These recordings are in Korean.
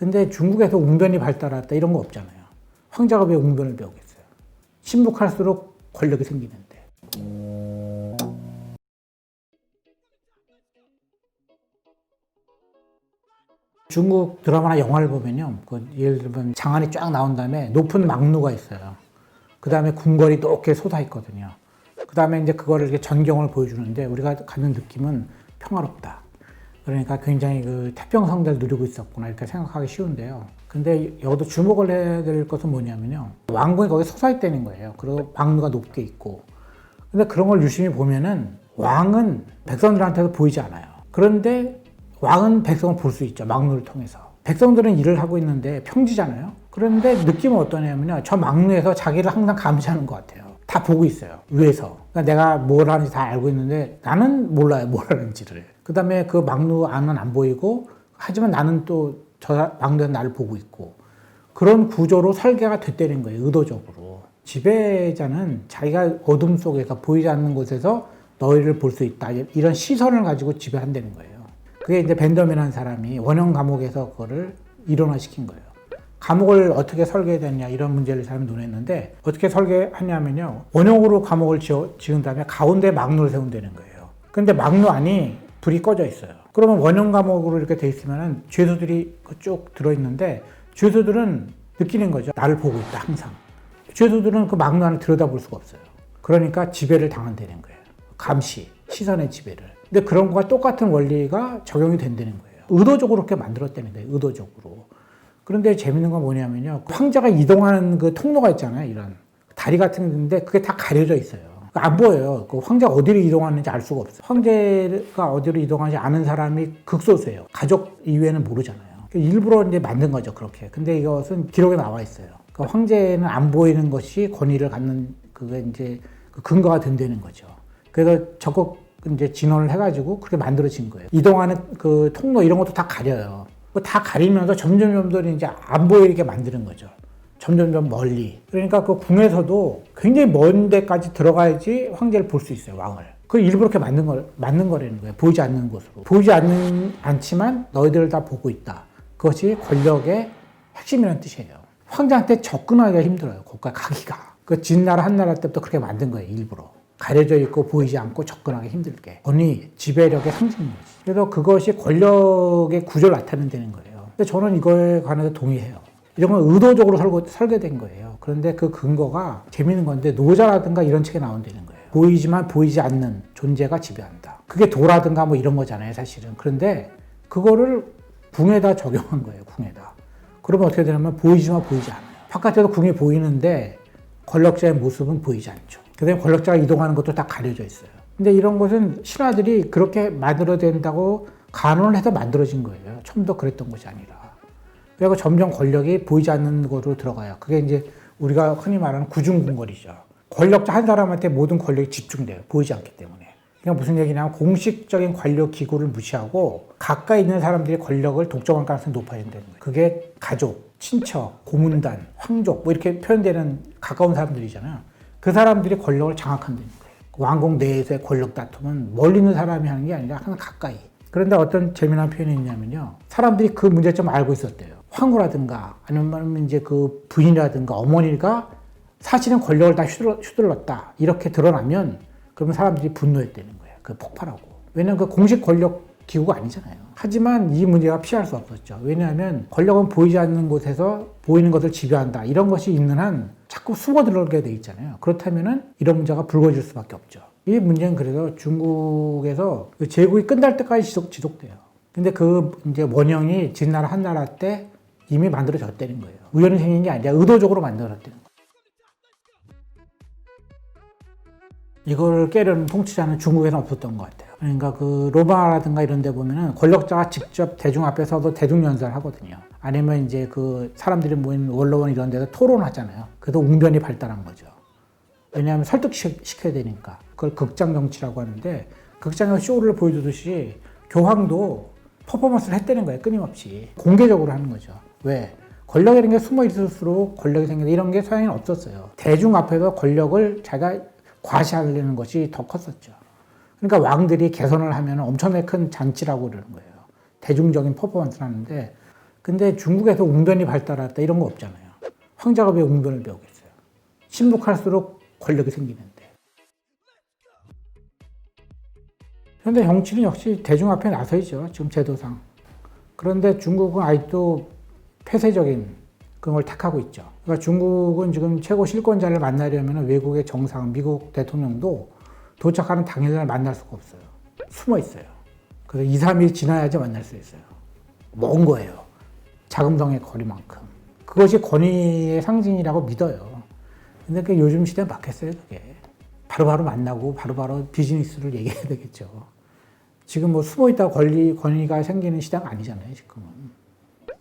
근데 중국에서 웅변이 발달했다 이런 거 없잖아요. 황제가 왜 웅변을 배우겠어요? 침묵할수록 권력이 생기는데. 중국 드라마나 영화를 보면요. 예를 들면 장안이 쫙 나온 다음에 높은 막루가 있어요. 그 다음에 궁궐이 높게 솟아 있거든요. 그 다음에 이제 그거를 이렇게 전경을 보여주는데 우리가 갖는 느낌은 평화롭다. 그러니까 굉장히 그 태평성대를 누리고 있었구나 이렇게 생각하기 쉬운데요. 근데 여기도 주목을 해야 될 것은 뭐냐면요. 왕궁이 거기 솟아 있다는 거예요. 그리고 막루가 높게 있고. 근데 그런 걸 유심히 보면은 왕은 백성들한테도 보이지 않아요. 그런데 왕은 백성을 볼 수 있죠. 막루를 통해서. 백성들은 일을 하고 있는데 평지잖아요. 그런데 느낌은 어떠냐면요. 저 막루에서 자기를 항상 감시하는 것 같아요. 다 보고 있어요. 위에서. 그러니까 내가 뭘 하는지 다 알고 있는데 나는 몰라요. 뭘 하는지를. 그 다음에 그 막루 안은 안 보이고 하지만 나는 또 저 막루에서 나를 보고 있고 그런 구조로 설계가 됐다는 거예요. 의도적으로. 지배자는 자기가 어둠 속에서 보이지 않는 곳에서 너희를 볼 수 있다. 이런 시선을 가지고 지배한다는 거예요. 그게 이제 벤더민이라는 사람이 원형 감옥에서 그거를 일원화시킨 거예요. 감옥을 어떻게 설계했냐 이런 문제를 사람이 논했는데 어떻게 설계하냐면요. 원형으로 감옥을 지은 다음에 가운데 막루를 세운다는 거예요. 근데 막루 안이 불이 꺼져 있어요. 그러면 원형 감옥으로 이렇게 돼 있으면은 죄수들이 쭉 들어있는데 죄수들은 느끼는 거죠. 나를 보고 있다 항상. 죄수들은 그 막루 안을 들여다볼 수가 없어요. 그러니까 지배를 당한다는 거예요. 감시, 시선의 지배를. 근데 그런 거와 똑같은 원리가 적용이 된다는 거예요. 의도적으로 그렇게 만들었다는 거예요. 의도적으로. 그런데 재밌는 건 뭐냐면요. 황제가 이동하는 그 통로가 있잖아요. 이런 다리 같은 데인데 그게 다 가려져 있어요. 안 보여요. 그 황제가 어디로 이동하는지 알 수가 없어요. 황제가 어디로 이동하는지 아는 사람이 극소수예요. 가족 이외에는 모르잖아요. 일부러 이제 만든 거죠. 그렇게. 근데 이것은 기록에 나와 있어요. 그러니까 황제는 안 보이는 것이 권위를 갖는 그게 이제 그 근거가 된다는 거죠. 그래서 적극 이제 진언을 해가지고 그렇게 만들어진 거예요. 이동하는 그 통로 이런 것도 다 가려요. 다 가리면서 점점 이제 안 보이게 만드는 거죠. 점점 멀리. 그러니까 그 궁에서도 굉장히 먼 데까지 들어가야지 황제를 볼 수 있어요, 왕을. 그 일부러 이렇게 만든 거라는 거예요. 보이지 않는 곳으로. 보이지 않지만 너희들을 다 보고 있다. 그것이 권력의 핵심이라는 뜻이에요. 황제한테 접근하기가 힘들어요, 거기까지 가기가. 그 진나라 한나라 때부터 그렇게 만든 거예요, 일부러. 가려져 있고 보이지 않고 접근하기 힘들게. 권위, 지배력의 상징인 거지. 그래서 그것이 권력의 구조를 나타낸다는 거예요. 근데 저는 이거에 관해서 동의해요. 이런 건 의도적으로 설계된 거예요. 그런데 그 근거가 재밌는 건데 노자라든가 이런 책에 나온다는 거예요. 보이지만 보이지 않는 존재가 지배한다. 그게 도라든가 뭐 이런 거잖아요, 사실은. 그런데 그거를 궁에다 적용한 거예요, 궁에다. 그러면 어떻게 되냐면 보이지만 보이지 않아요. 바깥에서 궁이 보이는데 권력자의 모습은 보이지 않죠. 그다음에 권력자가 이동하는 것도 다 가려져 있어요. 근데 이런 것은 신하들이 그렇게 만들어야 된다고 간언을 해서 만들어진 거예요. 처음부터 그랬던 것이 아니라. 그리고 점점 권력이 보이지 않는 곳으로 들어가요. 그게 이제 우리가 흔히 말하는 구중궁궐이죠. 권력자 한 사람한테 모든 권력이 집중돼요. 보이지 않기 때문에. 그러니까 무슨 얘기냐면 공식적인 권력 기구를 무시하고 가까이 있는 사람들의 권력을 독점할 가능성이 높아진다는 거예요. 그게 가족, 친척, 고문단, 황족 뭐 이렇게 표현되는 가까운 사람들이잖아요. 그 사람들이 권력을 장악한다는 거예요. 왕궁 내에서의 권력 다툼은 멀리 있는 사람이 하는 게 아니라 항상 가까이. 그런데 어떤 재미난 표현이 있냐면요. 사람들이 그 문제점을 알고 있었대요. 황후라든가 아니면 이제 그 부인이라든가 어머니가 사실은 권력을 다 휘둘렀다. 이렇게 드러나면 그러면 사람들이 분노했다는 거예요. 그 폭발하고. 왜냐하면 그 공식 권력 기구가 아니잖아요. 하지만 이 문제가 피할 수 없었죠. 왜냐하면 권력은 보이지 않는 곳에서 보이는 것을 지배한다. 이런 것이 있는 한 자꾸 숨어 들어오게 돼 있잖아요. 그렇다면은 이런 문제가 불거질 수밖에 없죠. 이 문제는 그래서 중국에서 그 제국이 끝날 때까지 지속돼요. 근데 그 이제 원형이 진나라 한나라 때 이미 만들어졌다는 거예요. 우연히 생긴 게 아니라 의도적으로 만들어졌다는 거예요. 이걸 깨려는 통치자는 중국에는 없었던 것 같아요. 그러니까 그 로마라든가 이런 데 보면은 권력자가 직접 대중 앞에서도 대중연설을 하거든요. 아니면 이제 그 사람들이 모인 원로원 이런 데서 토론하잖아요. 그래서 웅변이 발달한 거죠. 왜냐하면 설득시켜야 되니까. 그걸 극장 정치라고 하는데 극장에서 쇼를 보여주듯이 교황도 퍼포먼스를 했다는 거예요. 끊임없이. 공개적으로 하는 거죠. 왜? 권력이라는 게 숨어 있을수록 권력이 생긴다. 이런 게 서양에는 없었어요. 대중 앞에서 권력을 자기가 과시하려는 것이 더 컸었죠. 그러니까 왕들이 개선을 하면 엄청나게 큰 잔치라고 그러는 거예요. 대중적인 퍼포먼스를 하는데 근데 중국에서 웅변이 발달했다 이런 거 없잖아요. 황자가 왜 웅변을 배우겠어요? 침묵할수록 권력이 생기는데. 현대 정치는 역시 대중 앞에 나서야죠. 지금 제도상. 그런데 중국은 아직도 폐쇄적인 그런 걸 택하고 있죠. 그러니까 중국은 지금 최고 실권자를 만나려면 외국의 정상, 미국 대통령도 도착하는 당일날 만날 수가 없어요. 숨어 있어요. 그래서 2, 3일 지나야지 만날 수 있어요. 먼 거예요. 자금성의 거리만큼. 그것이 권위의 상징이라고 믿어요. 근데 그 요즘 시대에 맞겠어요, 그게. 바로바로 만나고 바로바로 비즈니스를 얘기해야 되겠죠. 지금 뭐 숨어 있다가 권위가 생기는 시대가 아니잖아요, 지금은.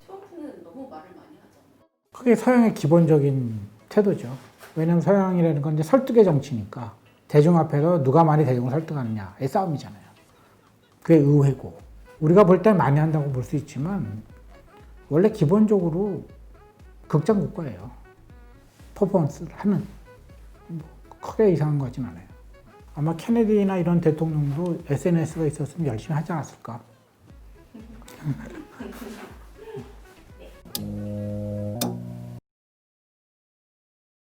트럼프는 너무 말을 많이 하잖아요. 그게 서양의 기본적인 태도죠. 왜냐하면 서양이라는 건 이제 설득의 정치니까 대중 앞에서 누가 많이 대중을 설득하느냐의 싸움이잖아요. 그게 의회고. 우리가 볼 때 많이 한다고 볼 수 있지만 원래 기본적으로 극장 국가예요. 퍼포먼스를 하는. 뭐 크게 이상한 것 같진 않아요. 아마 케네디나 이런 대통령도 SNS가 있었으면 열심히 하지 않았을까.